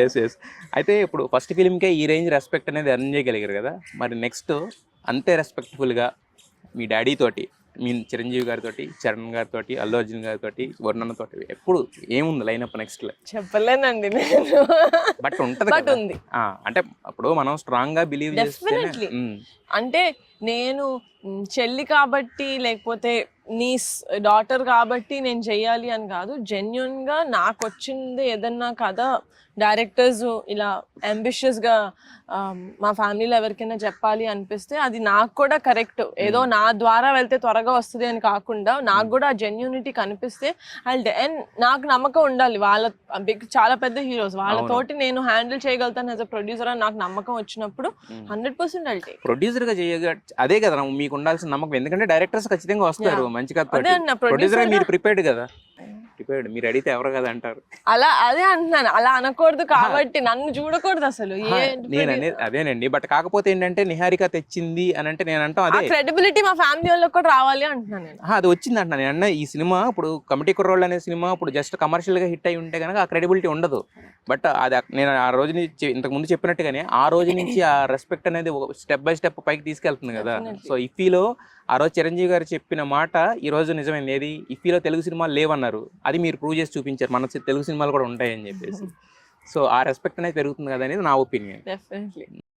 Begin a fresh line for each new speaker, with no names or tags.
Yes yes. అయితే ఇప్పుడు first ఫిలింకే ఈ రేంజ్ రెస్పెక్ట్ అనేది ఎర్న్ చేయగలిగారు కదా, మరి నెక్స్ట్ అంతే రెస్పెక్ట్ఫుల్గా మీ డాడీ తోటి, మీ చిరంజీవి గారితో, చరణ్ గారితో, అల్లు అర్జున్ గారితో, వర్ణనతో ఎప్పుడు ఏముంది లైనప్ నెక్స్ట్?
చెప్పలేనండి నేను,
బట్ ఉంటది
బట్
కదా.
ఉంది
అంటే అప్పుడు మనం స్ట్రాంగ్ గా బిలీవ్ చేస్తేనే.
డెఫినెట్లీ. అంటే నేను చెల్లి కాబట్టి లేకపోతే నీ డాటర్ కాబట్టి నేను చెయ్యాలి అని కాదు, జెన్యున్ గా నాకు వచ్చింది ఏదన్నా కథ డైరెక్టర్స్ ఇలా అంబిషియస్ గా మా ఫ్యామిలీలో ఎవరికైనా చెప్పాలి అనిపిస్తే అది నాకు కూడా కరెక్ట్, ఏదో నా ద్వారా వెళ్తే త్వరగా వస్తుంది అని కాకుండా నాకు కూడా ఆ జెన్యూనిటీ కనిపిస్తే అండ్ నాకు నమ్మకం ఉండాలి వాళ్ళ చాలా పెద్ద హీరోస్ వాళ్ళతోటి నేను హ్యాండిల్ చేయగలుగుతాను యాజ్ అ ప్రొడ్యూసర్ అని నాకు నమ్మకం వచ్చినప్పుడు 100% I'll take.
ప్రొడ్యూసర్ గా అదే కదా మీకు ఉండాల్సిన నమ్మకం, ఎందుకంటే డైరెక్టర్స్ ఖచ్చితంగా వస్తారు మంచి కథ. ప్రొడ్యూసర్ గా మీరు ప్రిపేర్డ్ కదా, ప్రిపేర్డ్. మీరు అడిగితే ఎవరు కదా అంటారు.
అదే అంటున్నాను, అలా అనకూడదు కాబట్టి నన్ను చూడకూడదు అసలు.
నేను అనేది అదేనండి. బట్ కాకపోతే ఏంటంటే నిహారిక తెచ్చింది అని అంటే నేను అంటాం అదే
క్రెడిబిలిటీ మా ఫ్యామిలీ వాళ్ళకి కూడా రావాలి అంటున్నాను నేను.
అది వచ్చింది అంటున్నాను నేను. అన్న ఈ సినిమా ఇప్పుడు కమిటీ కుర్రోళ్ళు అనే సినిమా ఇప్పుడు జస్ట్ కమర్షియల్ గా హిట్ అయి ఉంటే కనుక ఆ క్రెడిబిలిటీ ఉండదు. బట్ అది నేను ఆ రోజు ఇంతకు ముందు చెప్పినట్టుగానే ఆ రోజు నుంచి ఆ రెస్పెక్ట్ అనేది స్టెప్ బై స్టెప్ పైకి తీసుకెళ్తుంది కదా. సో ఇఫీలో ఆ రోజు చిరంజీవి గారు చెప్పిన మాట ఈ రోజు నిజమైంది. ఏది ఇఫీలో తెలుగు సినిమాలు లేవన్నారు, అది మీరు ప్రూవ్ చేసి చూపించారు మన తెలుగు సినిమాలు కూడా ఉంటాయని చెప్పేసి. సో ఆ రెస్పెక్ట్ అనేది పెరుగుతుంది కదా అనేది నా ఒపీనియన్.
డెఫినెట్లీ.